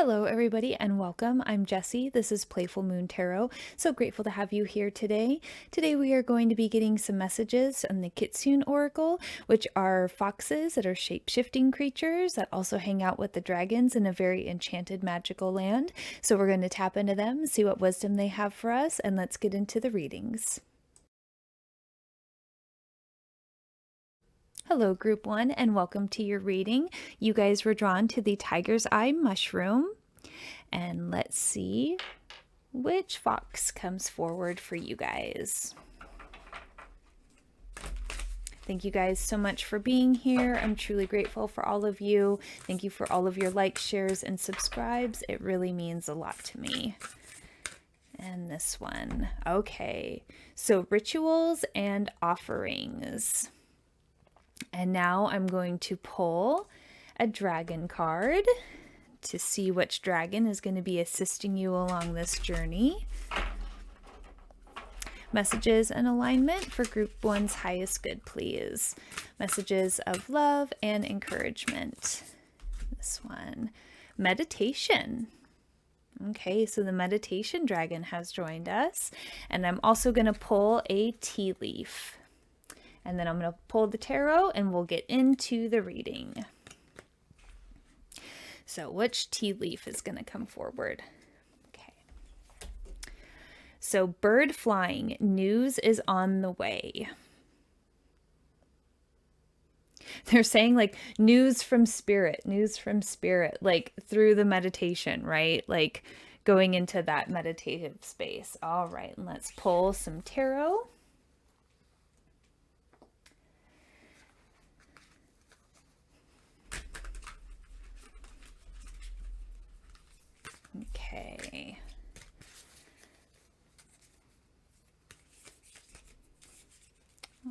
Hello, everybody, and welcome. I'm Jessie. This is Playful Moon Tarot. So grateful to have you here today. Today, we are going to be getting some messages on the Kitsune Oracle, which are foxes that are shape-shifting creatures that also hang out with the dragons in a very enchanted, magical land. So we're going to tap into them, see what wisdom they have for us, and let's get into the readings. Hello, Group 1, and welcome to your reading. You guys were drawn to the Tiger's Eye Mushroom. And let's see which fox comes forward for you guys. Thank you guys so much for being here. I'm truly grateful for all of you. Thank you for all of your likes, shares, and subscribes. It really means a lot to me. And this one. Okay, so rituals and offerings. And now I'm going to pull a dragon card to see which dragon is going to be assisting you along this journey. Messages and alignment for Group 1's highest good, please. Messages of love and encouragement. This one. Meditation. Okay, so the meditation dragon has joined us. And I'm also going to pull a tea leaf. And then I'm going to pull the tarot and we'll get into the reading. So which tea leaf is going to come forward? Okay. So bird flying, news is on the way. They're saying like news from spirit, like through the meditation, right? Like going into that meditative space. All right, and let's pull some tarot. Okay.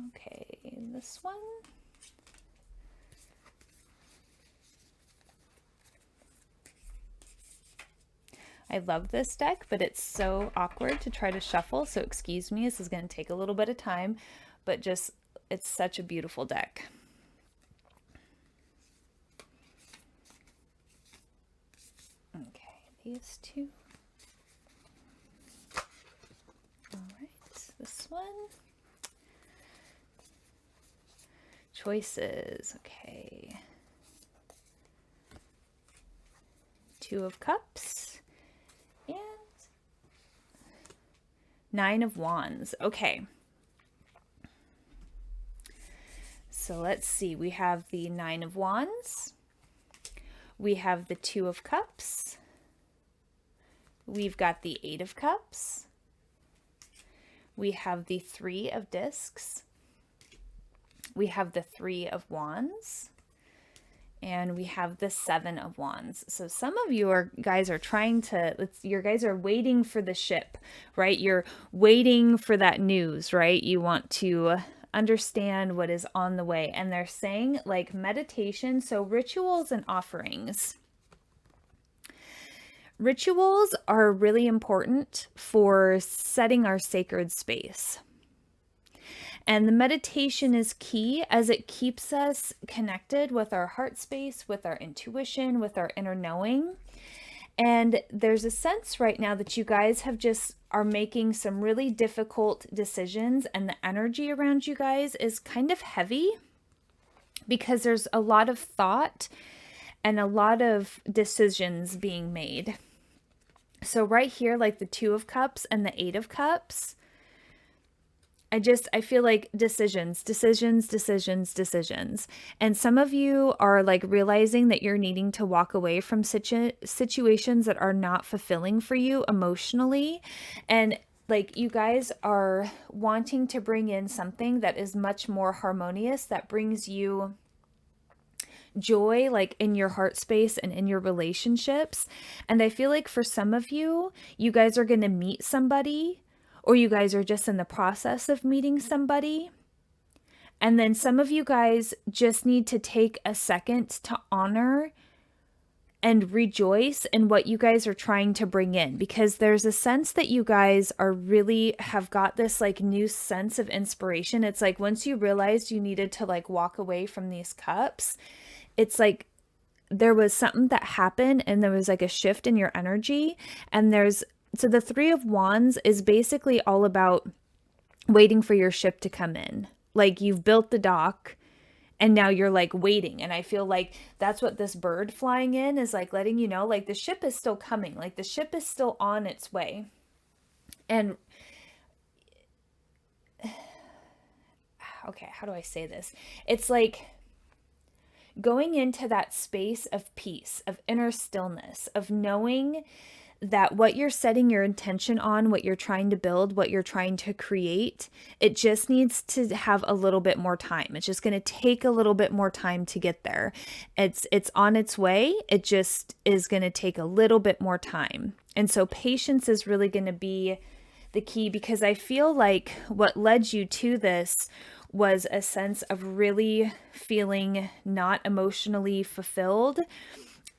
Okay, this one. I love this deck, but it's so awkward to try to shuffle, so excuse me, this is going to take a little bit of time, but just, it's such a beautiful deck. Okay, these two. All right, this one. Choices, okay. Two of Cups and Nine of Wands. Okay. So let's see. We have the Nine of Wands. We have the Two of Cups. We've got the Eight of Cups. We have the Three of Discs. We have the Three of Wands. And we have the Seven of Wands. So some of you guys are trying to, your guys are waiting for the ship, right? You're waiting for that news, right? You want to understand what is on the way. And they're saying like meditation, so rituals and offerings. Rituals are really important for setting our sacred space. And the meditation is key as it keeps us connected with our heart space, with our intuition, with our inner knowing. And there's a sense right now that you guys are making some really difficult decisions, and the energy around you guys is kind of heavy because there's a lot of thought and a lot of decisions being made. So right here, like the Two of Cups and the Eight of Cups, I feel like decisions. And some of you are like realizing that you're needing to walk away from situations that are not fulfilling for you emotionally. And like you guys are wanting to bring in something that is much more harmonious, that brings you joy, like in your heart space and in your relationships. And I feel like for some of you, you guys are going to meet somebody, or you guys are just in the process of meeting somebody. And then some of you guys just need to take a second to honor and rejoice in what you guys are trying to bring in, because there's a sense that you guys are really have got this like new sense of inspiration. It's like once you realized you needed to like walk away from these cups, it's like there was something that happened and there was like a shift in your energy. And so the Three of Wands is basically all about waiting for your ship to come in. Like you've built the dock and now you're like waiting. And I feel like that's what this bird flying in is like, letting you know, like the ship is still coming, like the ship is still on its way. And okay, how do I say this? It's like going into that space of peace, of inner stillness, of knowing that what you're setting your intention on, what you're trying to build, what you're trying to create, it just needs to have a little bit more time. It's just going to take a little bit more time to get there. It's on its way. It just is going to take a little bit more time. And so patience is really going to be the key, because I feel like what led you to this was a sense of really feeling not emotionally fulfilled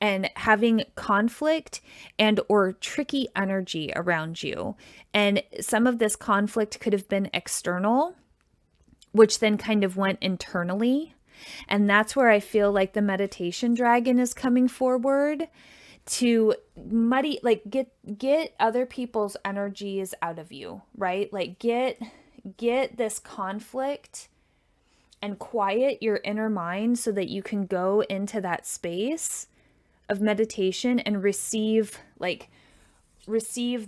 and having conflict and or tricky energy around you. And some of this conflict could have been external, which then kind of went internally. And that's where I feel like the meditation dragon is coming forward to muddy, like get other people's energies out of you, right? Like get this conflict and quiet your inner mind so that you can go into that space of meditation and receive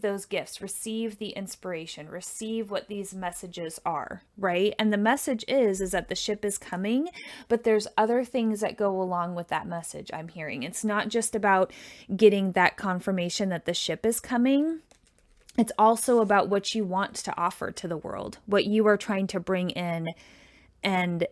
those gifts, receive the inspiration, receive what these messages are, right? And the message is that the ship is coming, but there's other things that go along with that message I'm hearing. It's not just about getting that confirmation that the ship is coming. It's also about what you want to offer to the world, what you are trying to bring in. And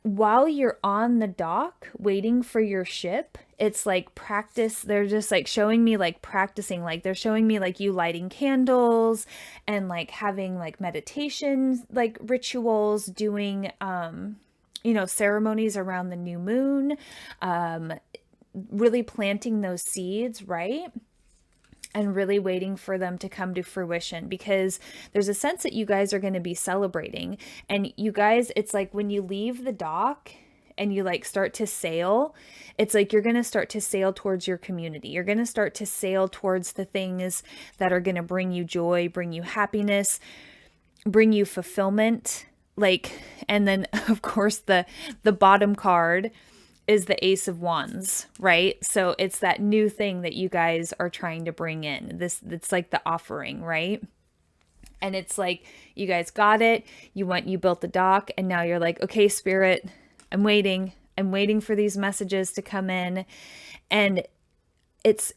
while you're on the dock waiting for your ship, it's like practice. They're just like showing me like practicing, like they're showing me like you lighting candles and like having like meditations, like rituals, doing ceremonies around the new moon, really planting those seeds, right? And really waiting for them to come to fruition, because there's a sense that you guys are going to be celebrating. And you guys, it's like when you leave the dock and you like start to sail, it's like you're going to start to sail towards your community. You're going to start to sail towards the things that are going to bring you joy, bring you happiness, bring you fulfillment. Like, and then of course the bottom card is the Ace of Wands, right? So it's that new thing that you guys are trying to bring in. It's like the offering, right? And it's like you guys got it. You built the dock, and now you're like, okay, Spirit, I'm waiting. I'm waiting for these messages to come in. And it's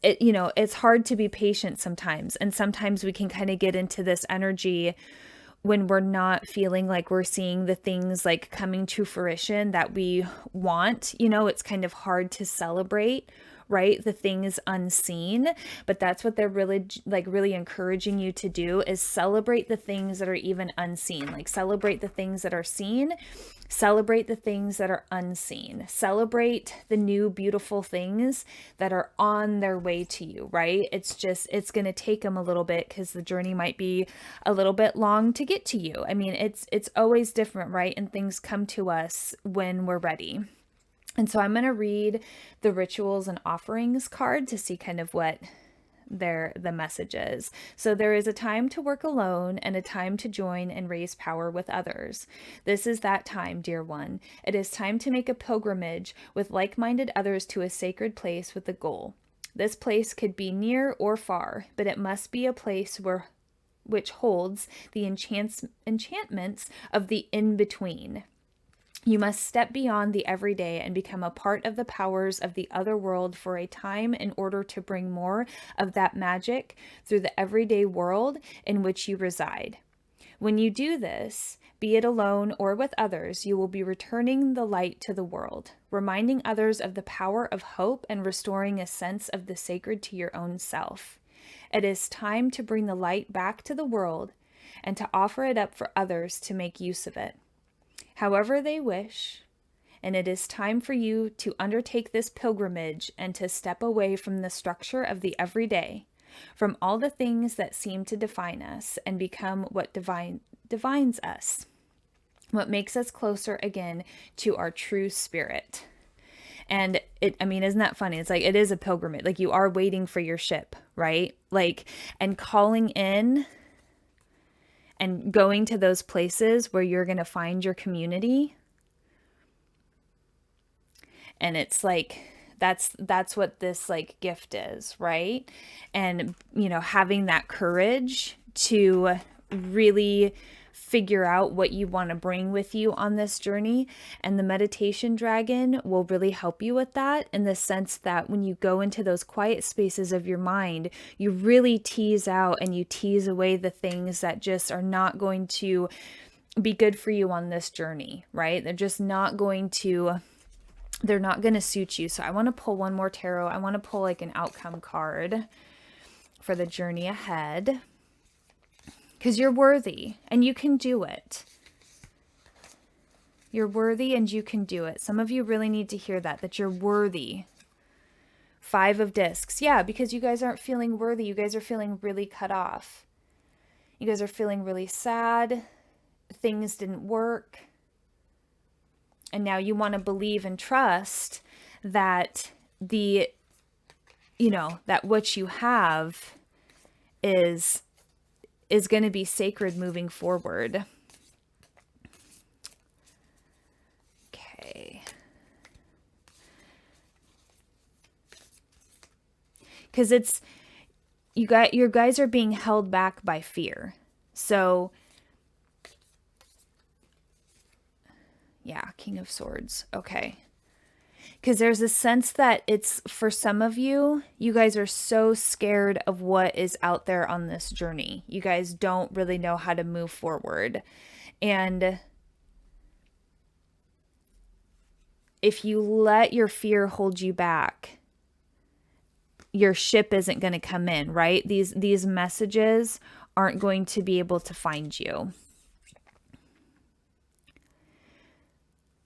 hard to be patient sometimes. And sometimes we can kind of get into this energy when we're not feeling like we're seeing the things like coming to fruition that we want. It's kind of hard to celebrate, right? The things unseen. But that's what they're really encouraging you to do, is celebrate the things that are even unseen. Like celebrate the things that are seen, celebrate the things that are unseen, celebrate the new beautiful things that are on their way to you, right? It's going to take them a little bit, because the journey might be a little bit long to get to you. I mean, it's always different, right? And things come to us when we're ready. And so I'm going to read the rituals and offerings card to see kind of what the message is. So there is a time to work alone and a time to join and raise power with others. This is that time, dear one. It is time to make a pilgrimage with like-minded others to a sacred place with a goal. This place could be near or far, but it must be a place which holds the enchantments of the in-between. You must step beyond the everyday and become a part of the powers of the other world for a time in order to bring more of that magic through the everyday world in which you reside. When you do this, be it alone or with others, you will be returning the light to the world, reminding others of the power of hope and restoring a sense of the sacred to your own self. It is time to bring the light back to the world and to offer it up for others to make use of it however they wish, and it is time for you to undertake this pilgrimage and to step away from the structure of the everyday, from all the things that seem to define us, and become what divines us, what makes us closer again to our true spirit. And I mean, isn't that funny? It's like, it is a pilgrimage. Like, you are waiting for your ship, right? Like, and calling in and going to those places where you're going to find your community. And it's like, that's what this like gift is, right? And having that courage to really figure out what you want to bring with you on this journey. And the meditation dragon will really help you with that, in the sense that when you go into those quiet spaces of your mind, you really tease out and you tease away the things that just are not going to be good for you on this journey, right? They're not going to suit you. So I want to pull one more tarot. I want to pull like an outcome card for the journey ahead, because you're worthy and you can do it. You're worthy and you can do it. Some of you really need to hear that you're worthy. 5 of discs. Yeah, because you guys aren't feeling worthy. You guys are feeling really cut off. You guys are feeling really sad. Things didn't work. And now you want to believe and trust that that what you have is going to be sacred moving forward. Okay. Because your guys are being held back by fear. So yeah, King of Swords. Okay. Because there's a sense that it's, for some of you, you guys are so scared of what is out there on this journey. You guys don't really know how to move forward. And if you let your fear hold you back, your ship isn't going to come in, right? These messages aren't going to be able to find you.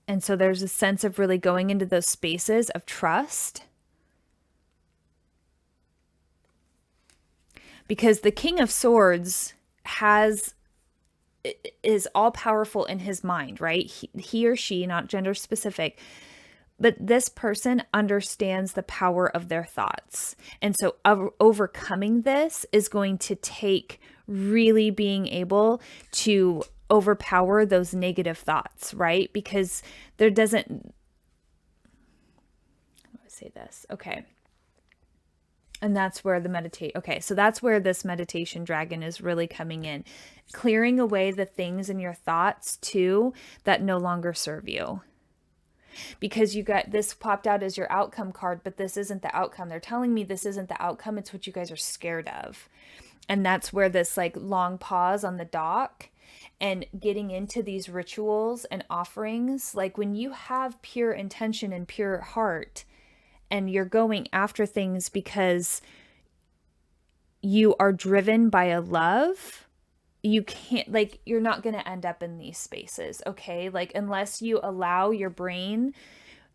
And so there's a sense of really going into those spaces of trust. Because the King of Swords is all powerful in his mind, right? He or she, not gender specific, but this person understands the power of their thoughts. And so overcoming this is going to take really being able to overpower those negative thoughts, right? Because how do I say this? Okay. And that's where so that's where this meditation dragon is really coming in, clearing away the things in your thoughts too that no longer serve you. Because you got this popped out as your outcome card, but this isn't the outcome. They're telling me this isn't the outcome. It's what you guys are scared of. And that's where this like long pause on the dock and getting into these rituals and offerings, like when you have pure intention and pure heart and you're going after things because you are driven by a love, you can't, like, you're not going to end up in these spaces, okay? Like, unless you allow your brain,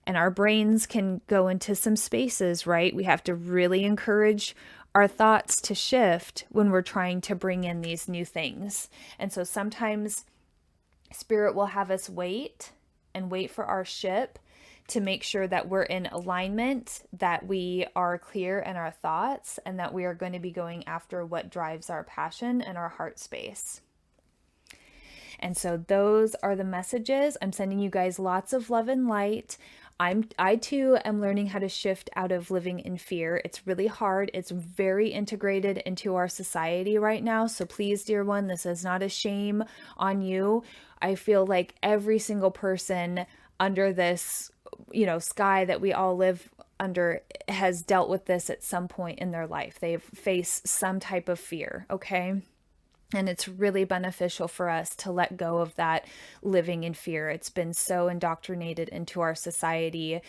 and our brains can go into some spaces, right? We have to really encourage our thoughts to shift when we're trying to bring in these new things. And so sometimes Spirit will have us wait for our ship to make sure that we're in alignment, that we are clear in our thoughts, and that we are going to be going after what drives our passion and our heart space. And so those are the messages. I'm sending you guys lots of love and light. I too am learning how to shift out of living in fear. It's really hard. It's very integrated into our society right now. So please, dear one, this is not a shame on you. I feel like every single person under this, sky that we all live under has dealt with this at some point in their life. They've faced some type of fear, okay? And it's really beneficial for us to let go of that living in fear. It's been so indoctrinated into our society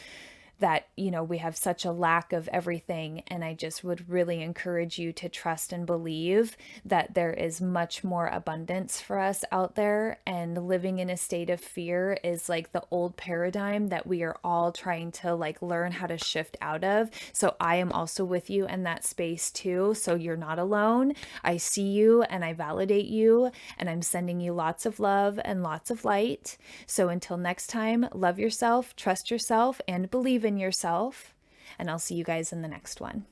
that, we have such a lack of everything. And I just would really encourage you to trust and believe that there is much more abundance for us out there. And living in a state of fear is like the old paradigm that we are all trying to learn how to shift out of. So I am also with you in that space too. So you're not alone. I see you and I validate you, and I'm sending you lots of love and lots of light. So until next time, love yourself, trust yourself, and believe in in yourself, and I'll see you guys in the next one.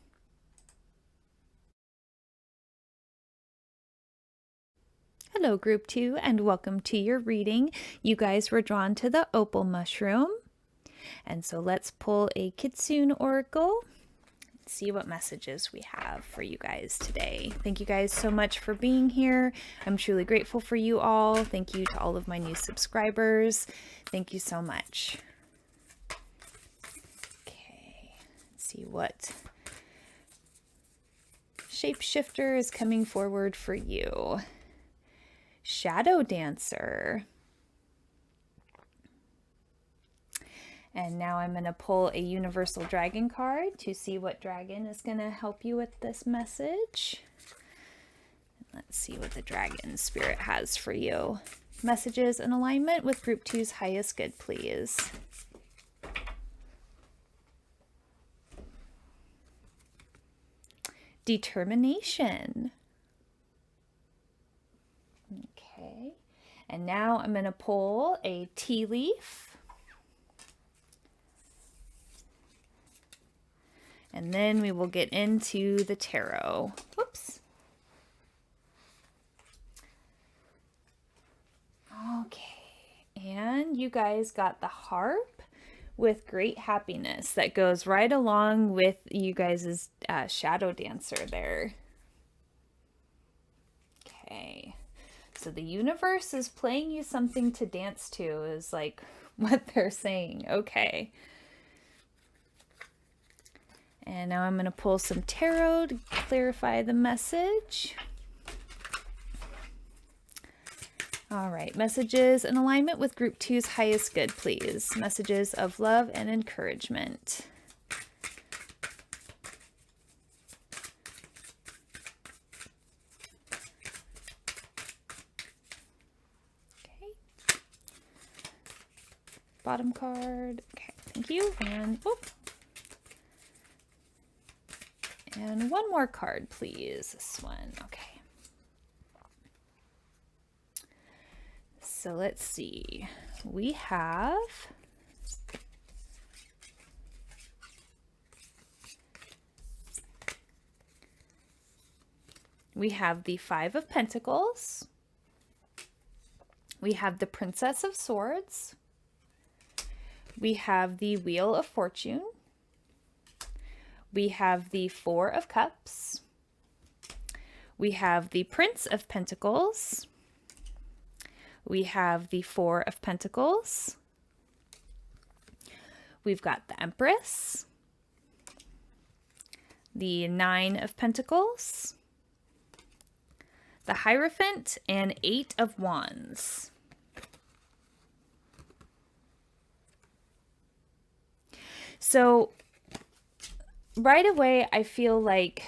Hello, Group 2, and welcome to your reading. You guys were drawn to the opal mushroom. And so let's pull a Kitsune oracle. See what messages we have for you guys today. Thank you guys so much for being here. I'm truly grateful for you all. Thank you to all of my new subscribers. Thank you so much. Okay, let's see what shapeshifter is coming forward for you. Shadow Dancer. And now I'm going to pull a Universal Dragon card to see what dragon is going to help you with this message. Let's see what the dragon spirit has for you. Messages in alignment with Group 2's highest good, please. Determination. Okay. And now I'm going to pull a tea leaf. And then we will get into the tarot. Whoops. Okay. And you guys got the harp with great happiness. That goes right along with you guys' shadow dancer there. Okay. So the universe is playing you something to dance to, is like what they're saying. Okay. And now I'm going to pull some tarot to clarify the message. All right, messages in alignment with Group 2's highest good, please. Messages of love and encouragement. Okay. Bottom card. Okay, thank you. And whoop. And one more card, please. This one. Okay. So let's see. We have the Five of Pentacles. We have the Princess of Swords. We have the Wheel of Fortune. We have the Four of Cups. We have the Prince of Pentacles. We have the Four of Pentacles. We've got the Empress. The Nine of Pentacles. The Hierophant, and Eight of Wands. So right away, I feel like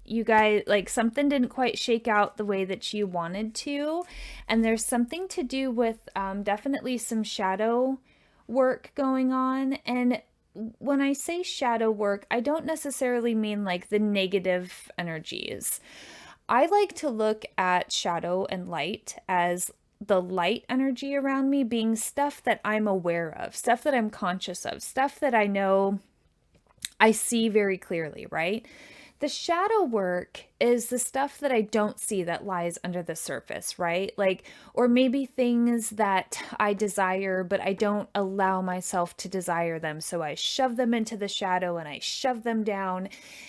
you guys, like something didn't quite shake out the way that you wanted to. And there's something to do with definitely some shadow work going on. And when I say shadow work, I don't necessarily mean like the negative energies. I like to look at shadow and light as the light energy around me being stuff that I'm aware of, stuff that I'm conscious of, stuff that I know I see very clearly, right? The shadow work is the stuff that I don't see that lies under the surface, right? Like, or maybe things that I desire, but I don't allow myself to desire them. So I shove them into the shadow and I shove them down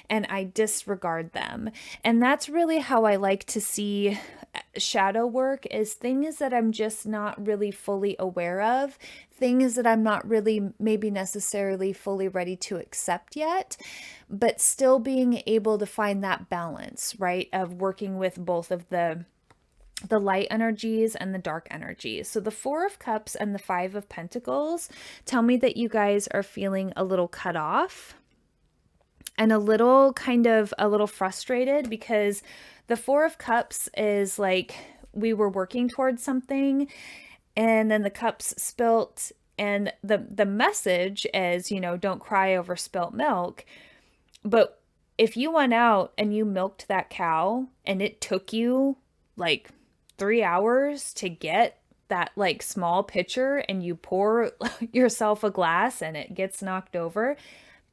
and I disregard them. And that's really how I like to see shadow work, is things that I'm just not really fully aware of, things that I'm not really maybe necessarily fully ready to accept yet, but still being able to find that balance, right, of working with both of the light energies and the dark energies. So the Four of Cups and the Five of Pentacles tell me that you guys are feeling a little cut off and a little frustrated, because the Four of Cups is like we were working towards something and then the cups spilt, and the message is, you know, don't cry over spilt milk. But if you went out and you milked that cow and it took you like 3 hours to get that like small pitcher and you pour yourself a glass and it gets knocked over,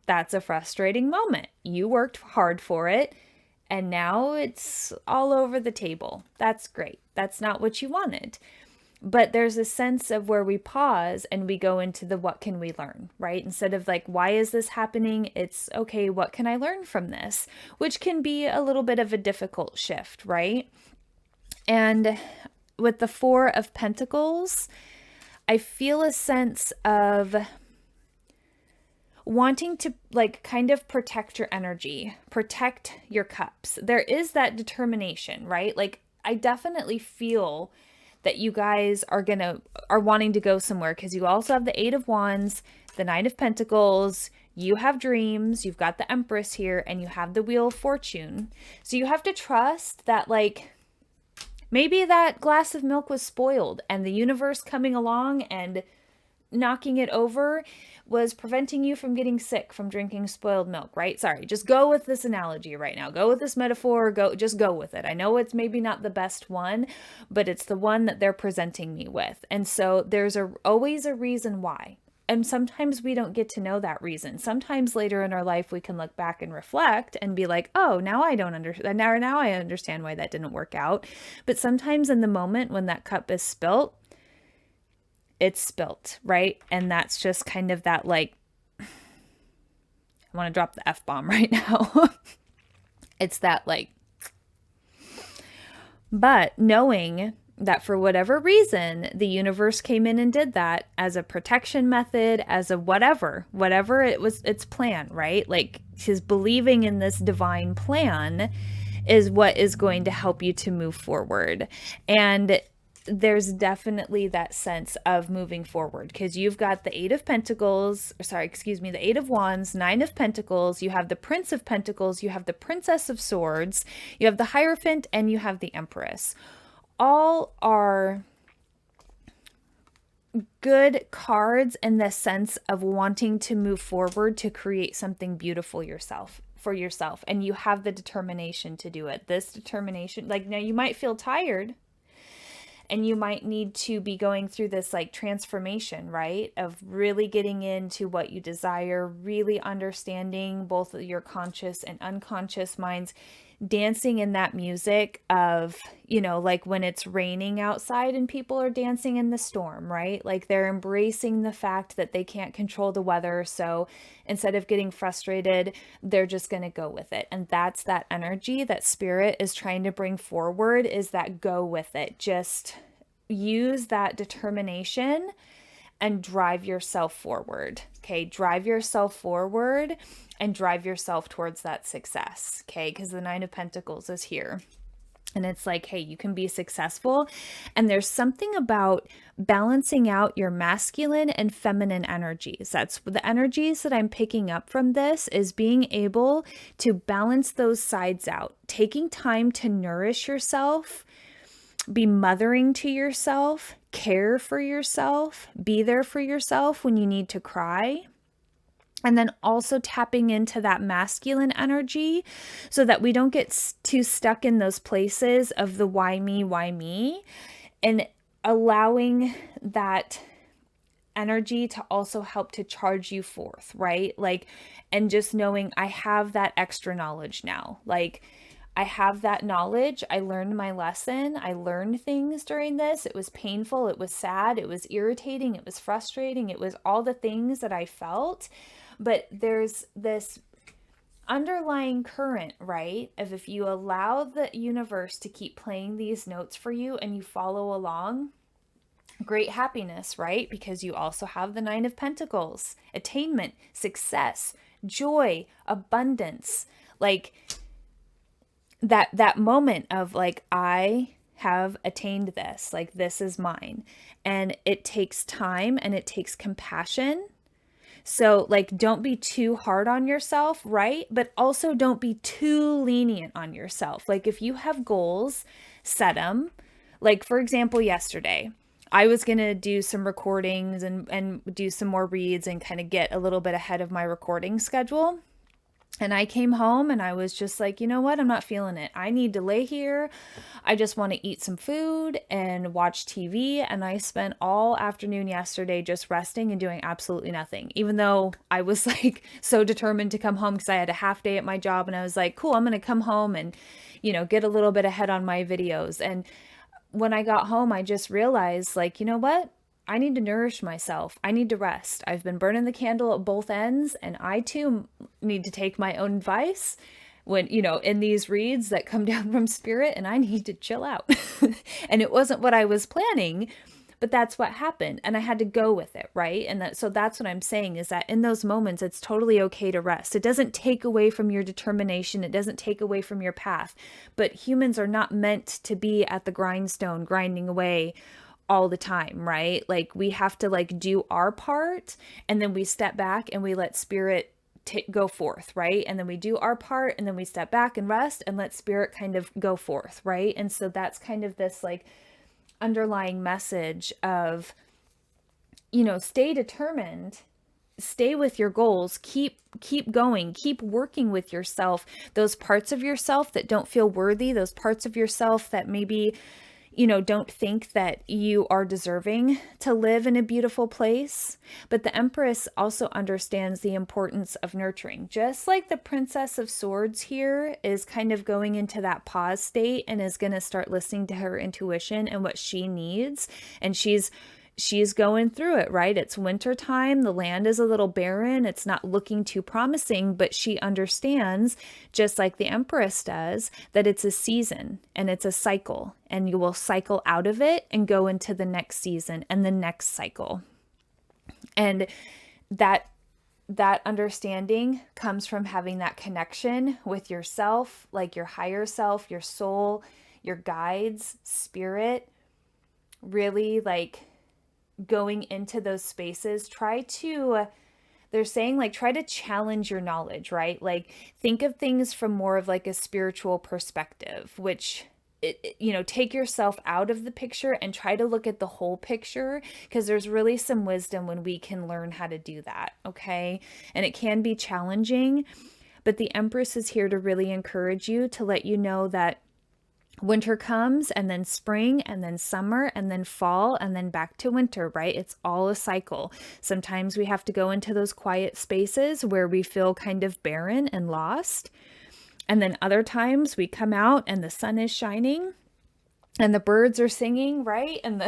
that's a frustrating moment. You worked hard for it and now it's all over the table. That's great. That's not what you wanted. But there's a sense of where we pause and we go into the what can we learn, right? Instead of like, why is this happening? It's okay, what can I learn from this? Which can be a little bit of a difficult shift, right? And with the Four of Pentacles, I feel a sense of wanting to like kind of protect your energy, protect your cups. There is that determination, right? Like I definitely feel that you guys are wanting to go somewhere because you also have the Eight of Wands, the Nine of Pentacles, you have dreams, you've got the Empress here, and you have the Wheel of Fortune. So you have to trust that like maybe that glass of milk was spoiled and the universe coming along and knocking it over was preventing you from getting sick from drinking spoiled milk, right? Sorry, just go with this analogy right now. Go with this metaphor, just go with it. I know it's maybe not the best one, but it's the one that they're presenting me with. And so there's always a reason why. And sometimes we don't get to know that reason. Sometimes later in our life, we can look back and reflect and be like, oh, now I don't understand. Now I understand why that didn't work out. But sometimes in the moment when that cup is spilt, it's spilt, right? And that's just kind of that like, I want to drop the F-bomb right now. It's that like, but knowing that for whatever reason, the universe came in and did that as a protection method, as a whatever it was, its plan, right? Like his believing in this divine plan is what is going to help you to move forward. And there's definitely that sense of moving forward because you've got the Eight of Pentacles, the Eight of Wands, Nine of Pentacles, you have the Prince of Pentacles, you have the Princess of Swords, you have the Hierophant, and you have the Empress. All are good cards in the sense of wanting to move forward to create something beautiful for yourself. And you have the determination to do it. This determination, like now you might feel tired, and you might need to be going through this like transformation, right? Of really getting into what you desire, really understanding both your conscious and unconscious minds, dancing in that music of, like when it's raining outside and people are dancing in the storm, right? Like they're embracing the fact that they can't control the weather. So instead of getting frustrated, they're just going to go with it. And that's that energy that spirit is trying to bring forward, is that go with it. Just use that determination and drive yourself forward. Okay. Drive yourself forward and drive yourself towards that success. Okay. Because the Nine of Pentacles is here. And it's like, hey, you can be successful. And there's something about balancing out your masculine and feminine energies. That's the energies that I'm picking up from this, is being able to balance those sides out, taking time to nourish yourself, be mothering to yourself, care for yourself, be there for yourself when you need to cry. And then also tapping into that masculine energy so that we don't get too stuck in those places of the why me, and allowing that energy to also help to charge you forth, right? Like, and just knowing I have that extra knowledge now. Like, I have that knowledge. I learned my lesson. I learned things during this. It was painful. It was sad. It was irritating. It was frustrating. It was all the things that I felt. But there's this underlying current, right? Of if you allow the universe to keep playing these notes for you and you follow along, great happiness, right? Because you also have the Nine of Pentacles, attainment, success, joy, abundance, like that moment of like, I have attained this, like this is mine. And it takes time and it takes compassion. So like, don't be too hard on yourself, right? But also don't be too lenient on yourself. Like if you have goals, set them. Like for example, yesterday, I was going to do some recordings and do some more reads and kind of get a little bit ahead of my recording schedule. And I came home and I was just like, you know what? I'm not feeling it. I need to lay here. I just want to eat some food and watch TV. And I spent all afternoon yesterday just resting and doing absolutely nothing, even though I was like so determined to come home because I had a half day at my job. And I was like, cool, I'm going to come home and, get a little bit ahead on my videos. And when I got home, I just realized, like, you know what? I need to nourish myself. I need to rest. I've been burning the candle at both ends, and I too need to take my own advice when, in these reads that come down from spirit, and I need to chill out. And it wasn't what I was planning, but that's what happened, and I had to go with it, right? And so that's what I'm saying, is that in those moments it's totally okay to rest. It doesn't take away from your determination, it doesn't take away from your path, but humans are not meant to be at the grindstone grinding away all the time, right? Like, we have to like do our part, and then we step back and we let spirit go forth, right? And then we do our part, and then we step back and rest and let spirit kind of go forth, right? And so that's kind of this like underlying message of, stay determined, stay with your goals, keep going, keep working with yourself, those parts of yourself that don't feel worthy, those parts of yourself that maybe don't think that you are deserving to live in a beautiful place. But the Empress also understands the importance of nurturing. Just like the Princess of Swords here is kind of going into that pause state and is going to start listening to her intuition and what she needs. And she's going through it, right? It's winter time. The land is a little barren. It's not looking too promising, but she understands, just like the Empress does, that it's a season and it's a cycle, and you will cycle out of it and go into the next season and the next cycle. And that understanding comes from having that connection with yourself, like your higher self, your soul, your guides, spirit, really like going into those spaces. They're saying like try to challenge your knowledge, right? Like, think of things from more of like a spiritual perspective, which take yourself out of the picture and try to look at the whole picture, because there's really some wisdom when we can learn how to do that, okay? And it can be challenging, but the Empress is here to really encourage you, to let you know that winter comes, and then spring, and then summer, and then fall, and then back to winter, right? It's all a cycle. Sometimes we have to go into those quiet spaces where we feel kind of barren and lost. And then other times we come out and the sun is shining and the birds are singing, right? And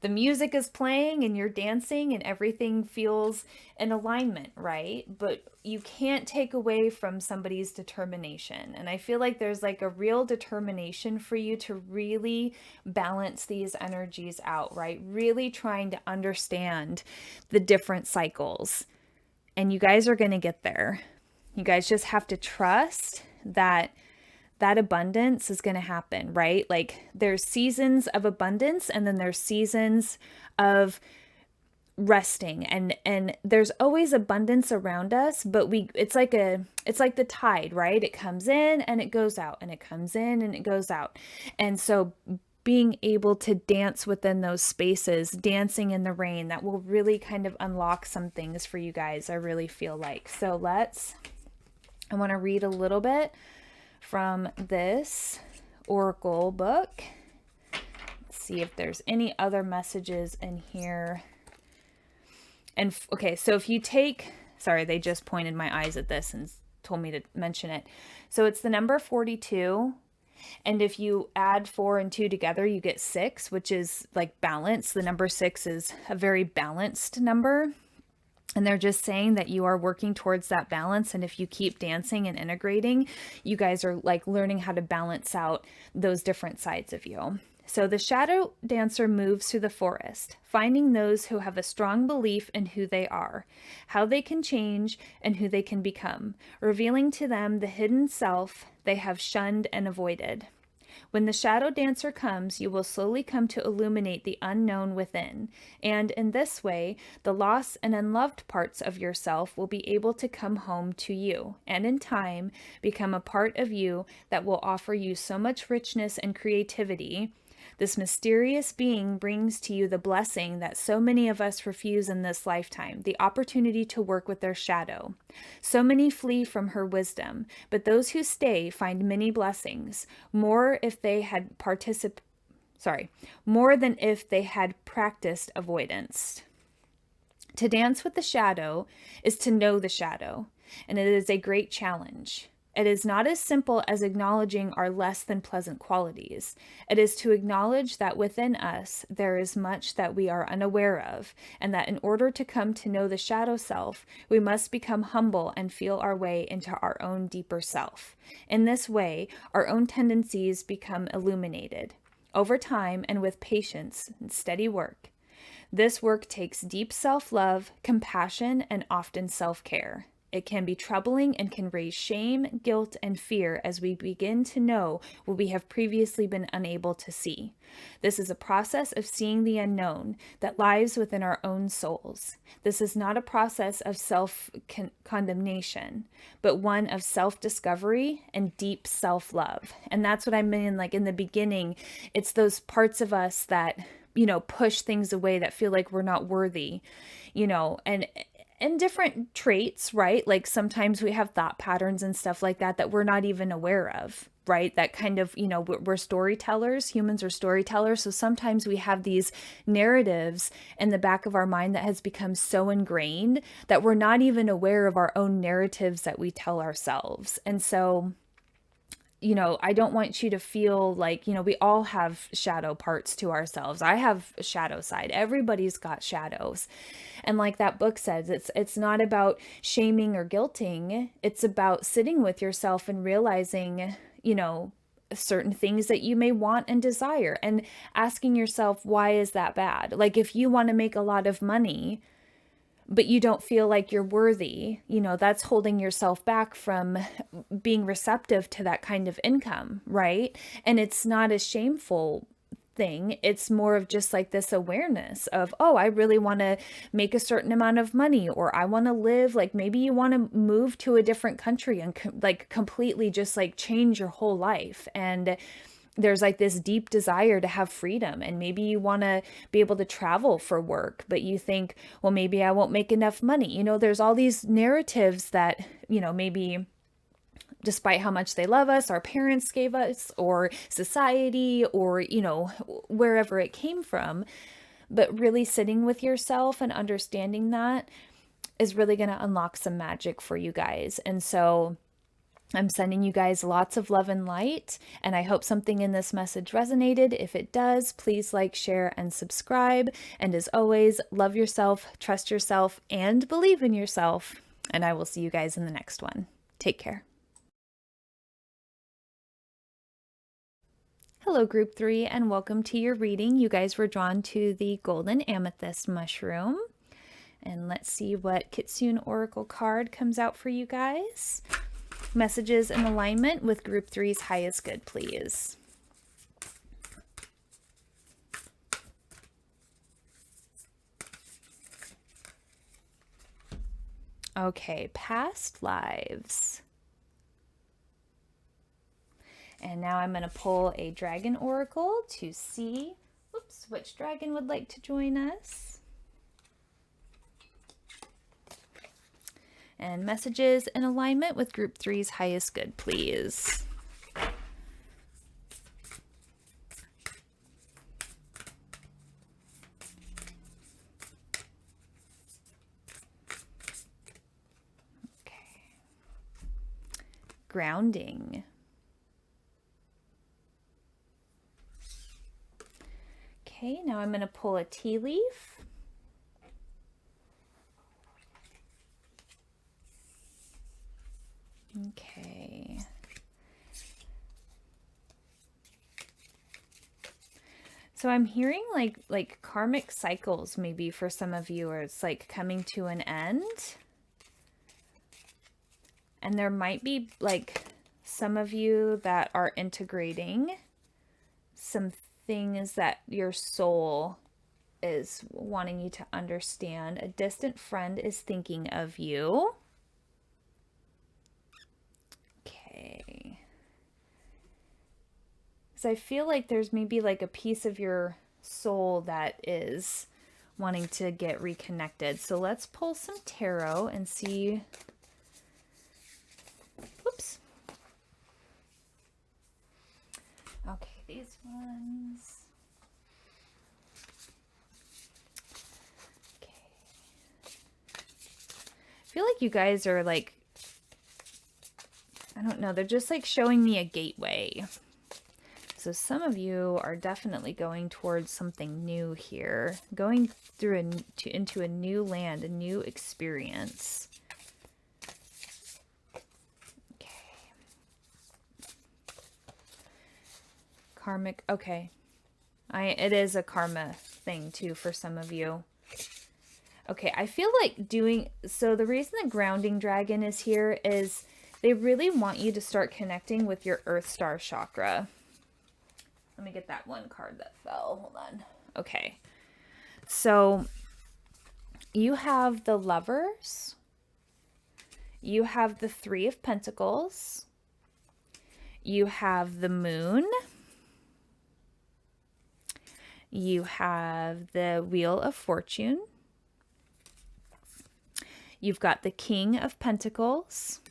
the music is playing and you're dancing and everything feels in alignment, right? But you can't take away from somebody's determination. And I feel like there's like a real determination for you to really balance these energies out, right? Really trying to understand the different cycles. And you guys are going to get there. You guys just have to trust that abundance is going to happen, right? Like, there's seasons of abundance, and then there's seasons of resting, and there's always abundance around us, but it's like the tide, right? It comes in and it goes out, and it comes in and it goes out. And so being able to dance within those spaces, dancing in the rain, that will really kind of unlock some things for you guys, I really feel like. So I want to read a little bit from this oracle book. Let's see if there's any other messages in here. And okay, so if you take, sorry, they just pointed my eyes at this and told me to mention it. So it's the number 42. And if you add 4 and 2 together, you get 6, which is like balance. The number 6 is a very balanced number. And they're just saying that you are working towards that balance. And if you keep dancing and integrating, you guys are like learning how to balance out those different sides of you. So the shadow dancer moves through the forest, finding those who have a strong belief in who they are, how they can change, and who they can become, revealing to them the hidden self they have shunned and avoided. When the shadow dancer comes, you will slowly come to illuminate the unknown within, and in this way, the lost and unloved parts of yourself will be able to come home to you, and in time, become a part of you that will offer you so much richness and creativity This mysterious being brings to you the blessing that so many of us refuse in this lifetime, the opportunity to work with their shadow. So many flee from her wisdom, but those who stay find many blessings, more if they had more than if they had practiced avoidance. To dance with the shadow is to know the shadow, and it is a great challenge. It is not as simple as acknowledging our less than pleasant qualities. It is to acknowledge that within us there is much that we are unaware of, and that in order to come to know the shadow self, we must become humble and feel our way into our own deeper self. In this way, our own tendencies become illuminated. Over time and with patience and steady work, this work takes deep self-love, compassion, and often self-care. It can be troubling and can raise shame, guilt, and fear as we begin to know what we have previously been unable to see. This is a process of seeing the unknown that lies within our own souls. This is not a process of self-condemnation, but one of self-discovery and deep self-love. And that's what I mean, like in the beginning, it's those parts of us that push things away, that feel like we're not worthy, and different traits, right? Like sometimes we have thought patterns and stuff like that that we're not even aware of, right? That kind of, we're storytellers. Humans are storytellers. So sometimes we have these narratives in the back of our mind that has become so ingrained that we're not even aware of our own narratives that we tell ourselves. And so I don't want you to feel like, we all have shadow parts to ourselves. I have a shadow side. Everybody's got shadows. And like that book says, it's not about shaming or guilting. It's about sitting with yourself and realizing, certain things that you may want and desire, and asking yourself, why is that bad? Like if you want to make a lot of money, but you don't feel like you're worthy, that's holding yourself back from being receptive to that kind of income, right? And it's not a shameful thing. It's more of just like this awareness of, oh, I really want to make a certain amount of money, or I want to live, like maybe you want to move to a different country and like completely just like change your whole life. And there's like this deep desire to have freedom, and maybe you want to be able to travel for work, but you think, well, maybe I won't make enough money. There's all these narratives that, maybe despite how much they love us, our parents gave us, or society, or, wherever it came from. But really sitting with yourself and understanding that is really going to unlock some magic for you guys. And so I'm sending you guys lots of love and light, and I hope something in this message resonated. If it does, please like, share, and subscribe. And as always, love yourself, trust yourself, and believe in yourself. And I will see you guys in the next one. Take care. Hello, Group 3, and welcome to your reading. You guys were drawn to the Golden Amethyst Mushroom. And let's see what Kitsune Oracle card comes out for you guys. Messages in alignment with Group 3's highest good, please. Okay, past lives. And now I'm going to pull a dragon oracle to see, which dragon would like to join us. And messages in alignment with Group 3's highest good, please. Okay. Grounding. Okay, now I'm going to pull a tea leaf. Okay. So I'm hearing like karmic cycles maybe for some of you, or it's like coming to an end. And there might be like some of you that are integrating some things that your soul is wanting you to understand. A distant friend is thinking of you. Okay. Because I feel like there's maybe like a piece of your soul that is wanting to get reconnected. So let's pull some tarot and see. Whoops. Okay, these ones. Okay. I feel like you guys are like, I don't know, they're just like showing me a gateway. So some of you are definitely going towards something new here, going through into a new land, a new experience. Okay. Karmic, okay. It is a karma thing too for some of you. Okay, I feel like so the reason the grounding dragon is here is they really want you to start connecting with your Earth Star chakra. Let me get that one card that fell. Hold on. Okay. So you have the Lovers. You have the Three of Pentacles. You have the Moon. You have the Wheel of Fortune. You've got the King of Pentacles.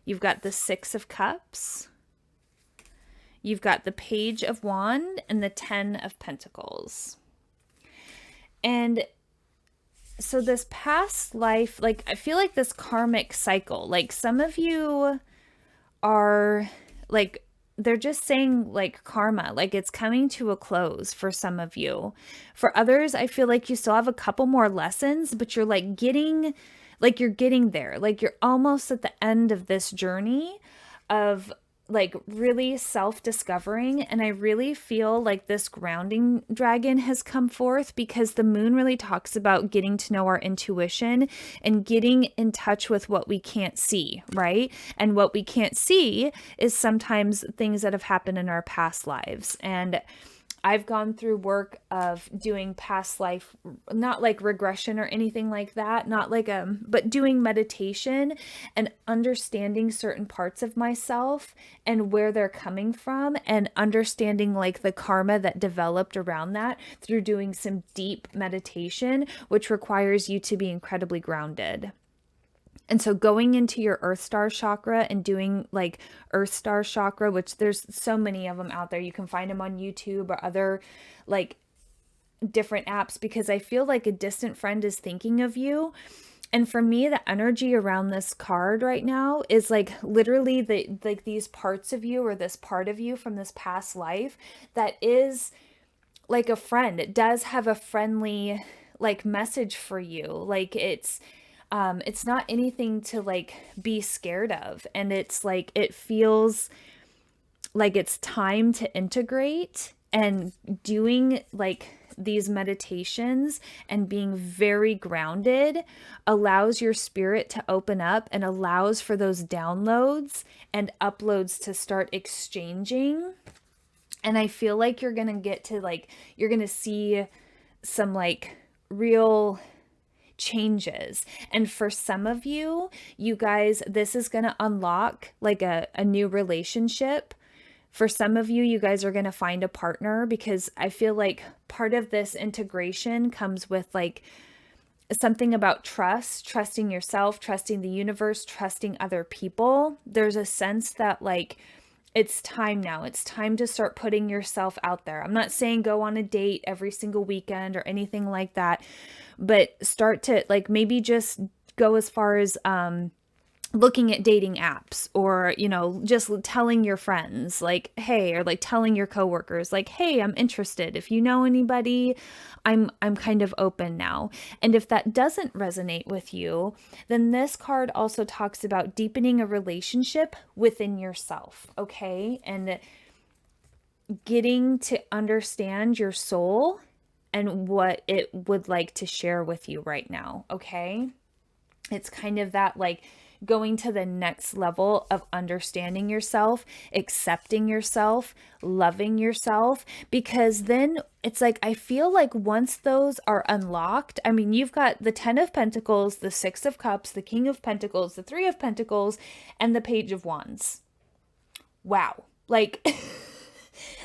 You've got the Six of Cups. You've got the Page of Wands and the Ten of Pentacles. And so this past life, like I feel like this karmic cycle, like some of you are like, they're just saying like karma, like it's coming to a close for some of you. For others, I feel like you still have a couple more lessons, but you're like getting there. Like you're almost at the end of this journey of like really self-discovering. And I really feel like this grounding dragon has come forth because the moon really talks about getting to know our intuition and getting in touch with what we can't see, right? And what we can't see is sometimes things that have happened in our past lives. And I've gone through work of doing past life, not like regression or anything like that, not like but doing meditation and understanding certain parts of myself and where they're coming from and understanding like the karma that developed around that through doing some deep meditation, which requires you to be incredibly grounded. And so going into your Earth Star chakra and doing like Earth Star chakra, which there's so many of them out there. You can find them on YouTube or other like different apps, because I feel like a distant friend is thinking of you. And for me, the energy around this card right now is like literally like these parts of you or this part of you from this past life that is like a friend. It does have a friendly like message for you. Like it's not anything to like be scared of. And it's like, it feels like it's time to integrate, and doing like these meditations and being very grounded allows your spirit to open up and allows for those downloads and uploads to start exchanging. And I feel like you're going to get to like, you're going to see some like real changes. And for some of you, you guys, this is going to unlock like a new relationship. For some of you, you guys are going to find a partner, because I feel like part of this integration comes with like something about trust, trusting yourself, trusting the universe, trusting other people. There's a sense that like, it's time now. It's time to start putting yourself out there. I'm not saying go on a date every single weekend or anything like that, but start to like maybe just go as far as looking at dating apps, or, you know, just telling your friends like, hey, or like telling your coworkers like, hey, I'm interested. If you know anybody, I'm kind of open now. And if that doesn't resonate with you, then this card also talks about deepening a relationship within yourself, okay? And getting to understand your soul and what it would like to share with you right now, okay? It's kind of that like going to the next level of understanding yourself, accepting yourself, loving yourself, because then it's like, I feel like once those are unlocked, I mean, you've got the 10 of Pentacles, the 6 of Cups, the King of Pentacles, the 3 of Pentacles, and the Page of Wands. Wow. Like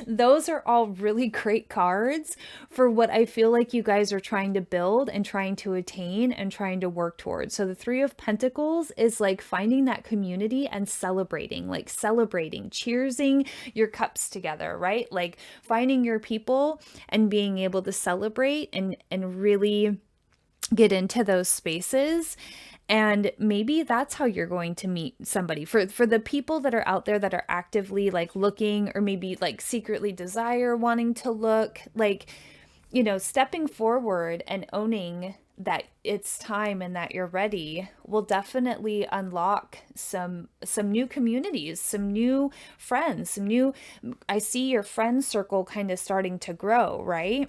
Those are all really great cards for what I feel like you guys are trying to build and trying to attain and trying to work towards. So the Three of Pentacles is like finding that community and celebrating, like celebrating, cheersing your cups together, right? Like finding your people and being able to celebrate and really get into those spaces. And maybe that's how you're going to meet somebody. For the people that are out there that are actively like looking, or maybe like secretly desire wanting to look, like, you know, stepping forward and owning that it's time and that you're ready will definitely unlock some new communities, some new friends, some new, I see your friend circle kind of starting to grow, right?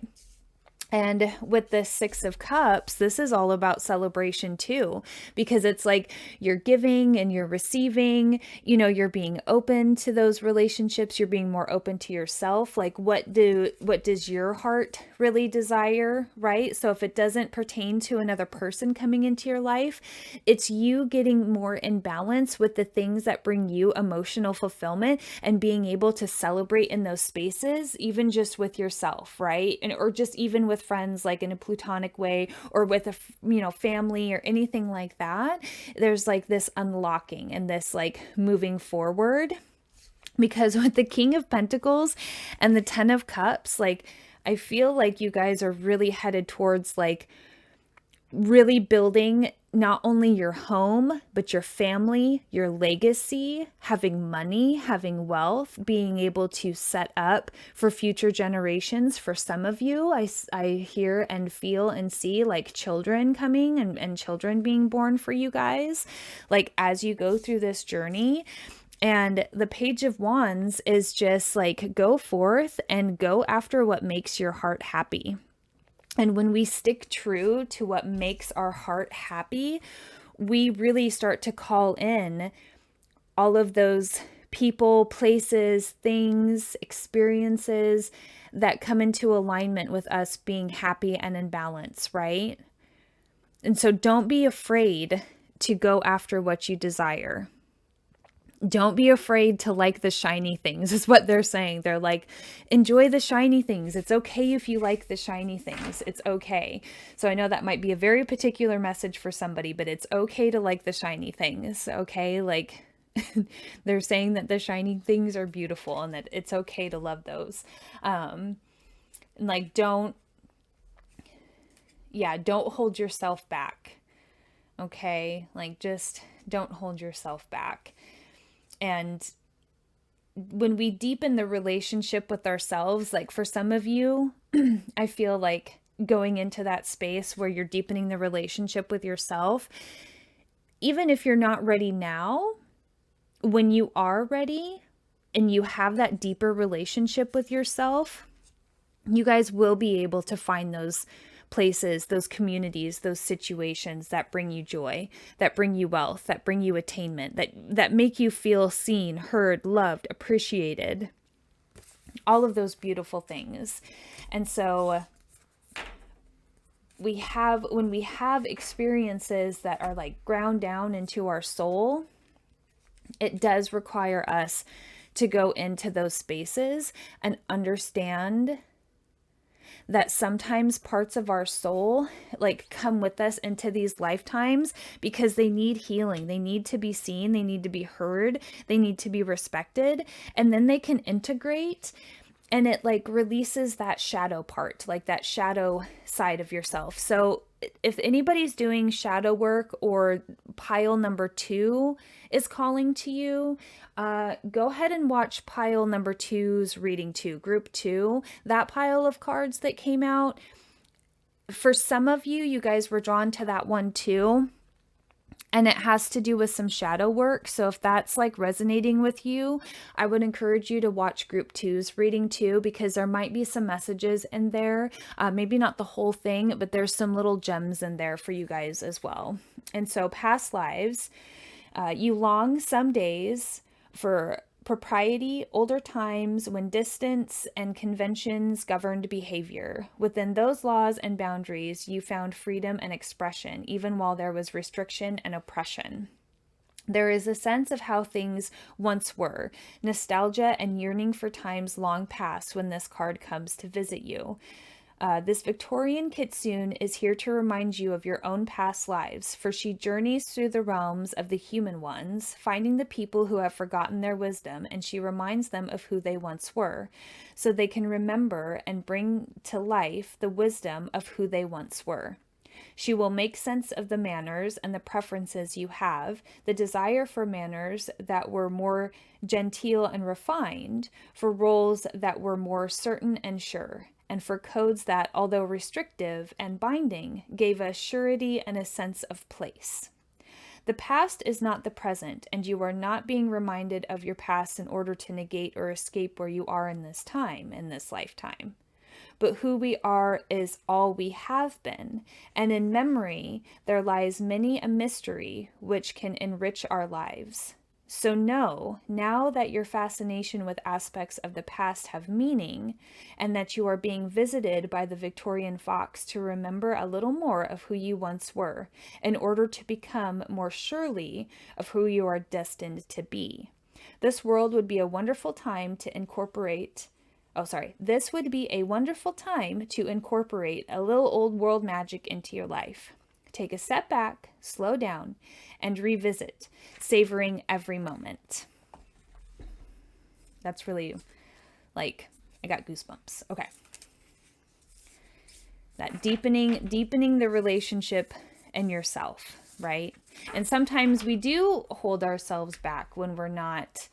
And with this Six of Cups, this is all about celebration too, because it's like you're giving and you're receiving, you know, you're being open to those relationships, you're being more open to yourself. Like what does your heart really desire, right? So if it doesn't pertain to another person coming into your life, it's you getting more in balance with the things that bring you emotional fulfillment and being able to celebrate in those spaces, even just with yourself, right? And or just even with friends, like in a platonic way, or with a family or anything like that. There's like this unlocking and this like moving forward, because with the King of Pentacles and the Ten of Cups, like I feel like you guys are really headed towards like really building not only your home, but your family, your legacy, having money, having wealth, being able to set up for future generations. For some of you, I hear and feel and see like children coming and children being born for you guys, like as you go through this journey. And the Page of Wands is just like go forth and go after what makes your heart happy. And when we stick true to what makes our heart happy, we really start to call in all of those people, places, things, experiences that come into alignment with us being happy and in balance, right? And so don't be afraid to go after what you desire. Don't be afraid to like the shiny things, is what they're saying. They're like, enjoy the shiny things. It's okay if you like the shiny things. It's okay. So I know that might be a very particular message for somebody, but it's okay to like the shiny things. Okay. Like they're saying that the shiny things are beautiful and that it's okay to love those. And like, don't hold yourself back. Okay. Like just don't hold yourself back. And when we deepen the relationship with ourselves, like for some of you, I feel like going into that space where you're deepening the relationship with yourself, even if you're not ready now, when you are ready and you have that deeper relationship with yourself, you guys will be able to find those places, those communities, those situations that bring you joy, that bring you wealth, that bring you attainment, that make you feel seen, heard, loved, appreciated. All of those beautiful things. And so when we have experiences that are like ground down into our soul, it does require us to go into those spaces and understand that sometimes parts of our soul like come with us into these lifetimes because they need healing. They need to be seen. They need to be heard. They need to be respected. And then they can integrate, and it like releases that shadow part, like that shadow side of yourself. So if anybody's doing shadow work or pile number 2 is calling to you, go ahead and watch pile number 2's reading 2, group 2, that pile of cards that came out. For some of you, you guys were drawn to that one too. And it has to do with some shadow work. So if that's like resonating with you, I would encourage you to watch group 2's reading too, because there might be some messages in there. Maybe not the whole thing, but there's some little gems in there for you guys as well. And so past lives, you long some days for propriety, older times when distance and conventions governed behavior. Within those laws and boundaries, you found freedom and expression, even while there was restriction and oppression. There is a sense of how things once were, nostalgia and yearning for times long past when this card comes to visit you. This Victorian Kitsune is here to remind you of your own past lives, for she journeys through the realms of the human ones, finding the people who have forgotten their wisdom, and she reminds them of who they once were, so they can remember and bring to life the wisdom of who they once were. She will make sense of the manners and the preferences you have, the desire for manners that were more genteel and refined, for roles that were more certain and sure, and for codes that, although restrictive and binding, gave a surety and a sense of place. The past is not the present, and you are not being reminded of your past in order to negate or escape where you are in this time, in this lifetime. But who we are is all we have been, and in memory there lies many a mystery which can enrich our lives. So know, now that your fascination with aspects of the past have meaning, and that you are being visited by the Victorian fox to remember a little more of who you once were, in order to become more surely of who you are destined to be. This world would be a wonderful time to incorporate This would be a wonderful time to incorporate a little old world magic into your life. Take a step back, slow down, and revisit, savoring every moment. That's really like, I got goosebumps. Okay. That deepening the relationship and yourself, right? And sometimes we do hold ourselves back when we're not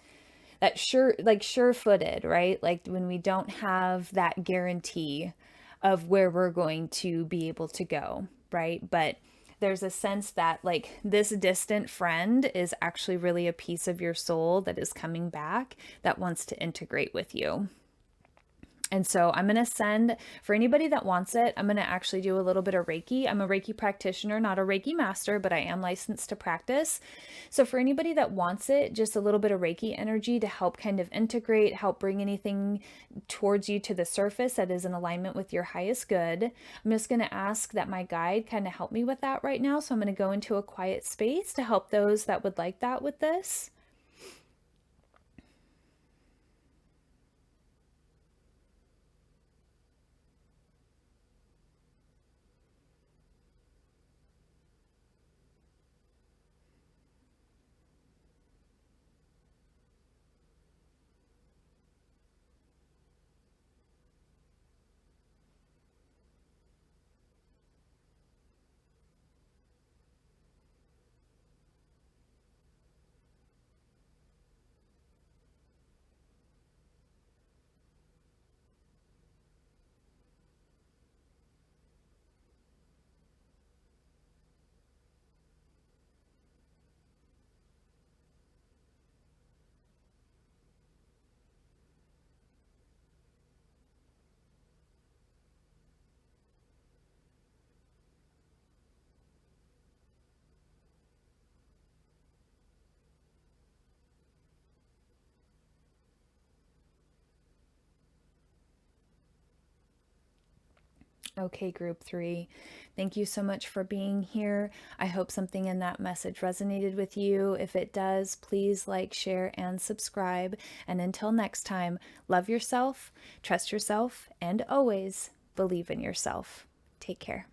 that sure-footed, right? Like when we don't have that guarantee of where we're going to be able to go, right? But there's a sense that like this distant friend is actually really a piece of your soul that is coming back that wants to integrate with you. And so I'm going to send, for anybody that wants it, I'm going to actually do a little bit of Reiki. I'm a Reiki practitioner, not a Reiki master, but I am licensed to practice. So for anybody that wants it, just a little bit of Reiki energy to help kind of integrate, help bring anything towards you to the surface that is in alignment with your highest good. I'm just going to ask that my guide kind of help me with that right now. So I'm going to go into a quiet space to help those that would like that with this. Okay, group three, thank you so much for being here. I hope something in that message resonated with you. If it does, please like, share, and subscribe. And until next time, love yourself, trust yourself, and always believe in yourself. Take care.